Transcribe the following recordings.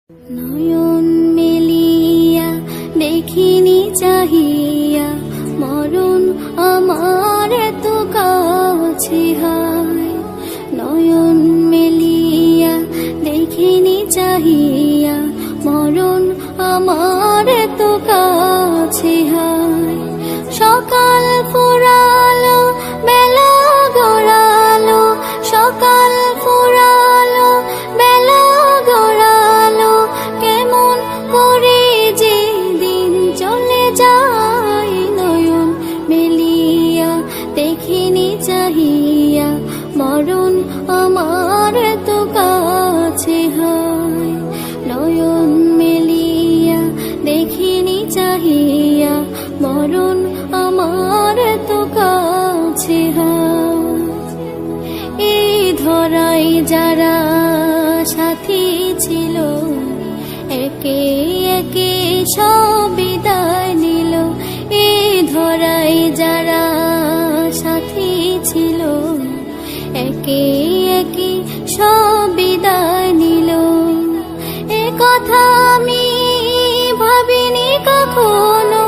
নয়ন মেলিয়া দেখিনি চাহিয়া মরণ আমার এত কাছে হায়। নয়ন মেলিয়া দেখিনি চাহিয়া মরণ আমার এত কাছে হায়। সকাল ফুরালো বেলা গড়ালো, সকাল ফুরালো বেলা গড়ালো, কেমন করে যে দিন চলে যায়। নয়ন মেলিয়া দেখিনি চাহিয়া মরণ আমার এত কাছে হায়। নয়ন মেলিয়া দেখিনি চাহিয়া মরণ আমার এত কাছে হায়। এই ধরাই যারা সাথী ছিল, একে একে সব বিদায় নিল। এই ধরাই যারা সাথী ছিল, একে একে সব বিদায় নিল। এ কথা আমি ভাবিনি কখনো,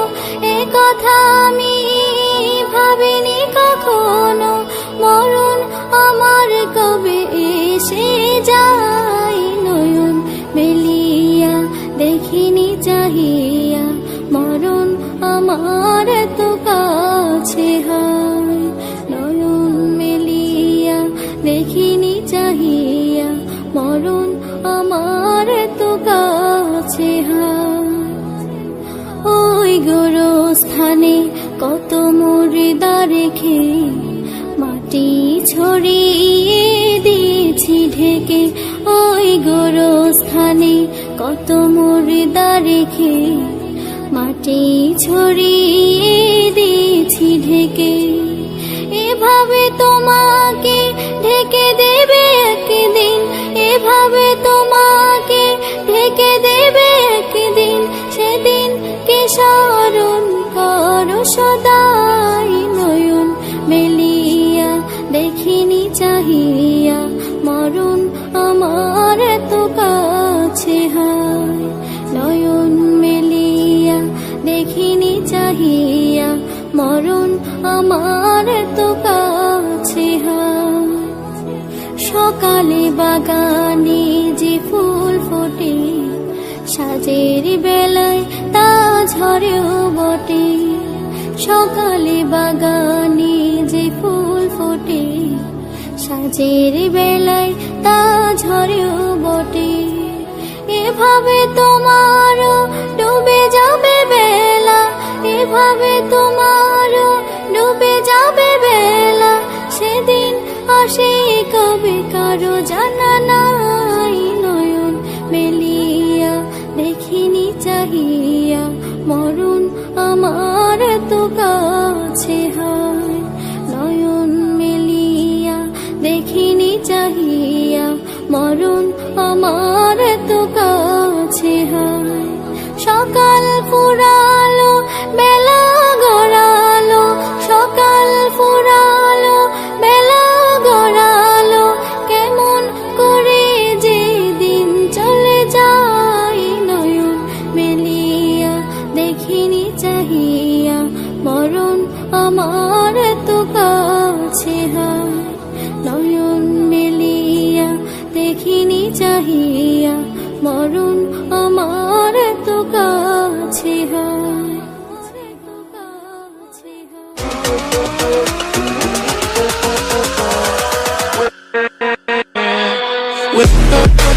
এ কথা আমি ভাবিনি কখনো, মরণ আমার কবে এসে যায়। নয়ন মেলিয়া দেখিনি চাহিয়া মরণ আমার এত কাছে হায়। নয়ন মেলিয়া দেখিনি চাহিয়া মরণ আমার এত কাছে হায়। ওই গোরস্থানে কত মুর্দা রেখে মাটি ছড়িয়ে দিয়েছি ঢেকে। ওই গোরস্থানে কত মুর্দা রেখে মাটি ছড়িয়ে দিয়েছি ঢেকে। এভাবে তোমাকে ঢেকে দেবে একদিন, এভাবে তোমাকে ঢেকে দেবে একদিন, সেদিন কে স্মরণ করো সদাই। নয়ন মেলিয়া দেখিনি চাহিয়া মরণ আমার এত কাছে হায়। নয়ন মেলিয়া দেখিনি চাহিয়া মরণ আমার এত কাছে হায়। সকালে বাগানে যে ফুল ফোটে, সাজের বেলায় তা ঝরেও বটে। সকালে বাগানে যে ফুল ফোটে, সাজের বেলায় তা ঝরেও বটে। এভাবে তোমারও ডুবে যাবে বেলা, এভাবে তোমারও ডুবে যাবে বেলা, সেদিন আসে কবে কারো জানা নাই। নয়ন মেলিয়া দেখিনি চাহিয়া মরণ আমার এত কাছে হায়। নয়ন মেলিয়া দেখিনি চাহিয়া মরণ আমার এত কাছে হায়। সকাল ফুরালো বেলা গড়ালো, সকাল ফুরালো বেলা গড়ালো, কেমন করে যে দিন চলে যায়। নয়ন মেলিয়া দেখিনি চাহিয়া মরণ আমার এত কাছে হায়। নয়ন মেলিয়া দেখিনি চাহিয়া মরণ আমার এত কাছে হায়। with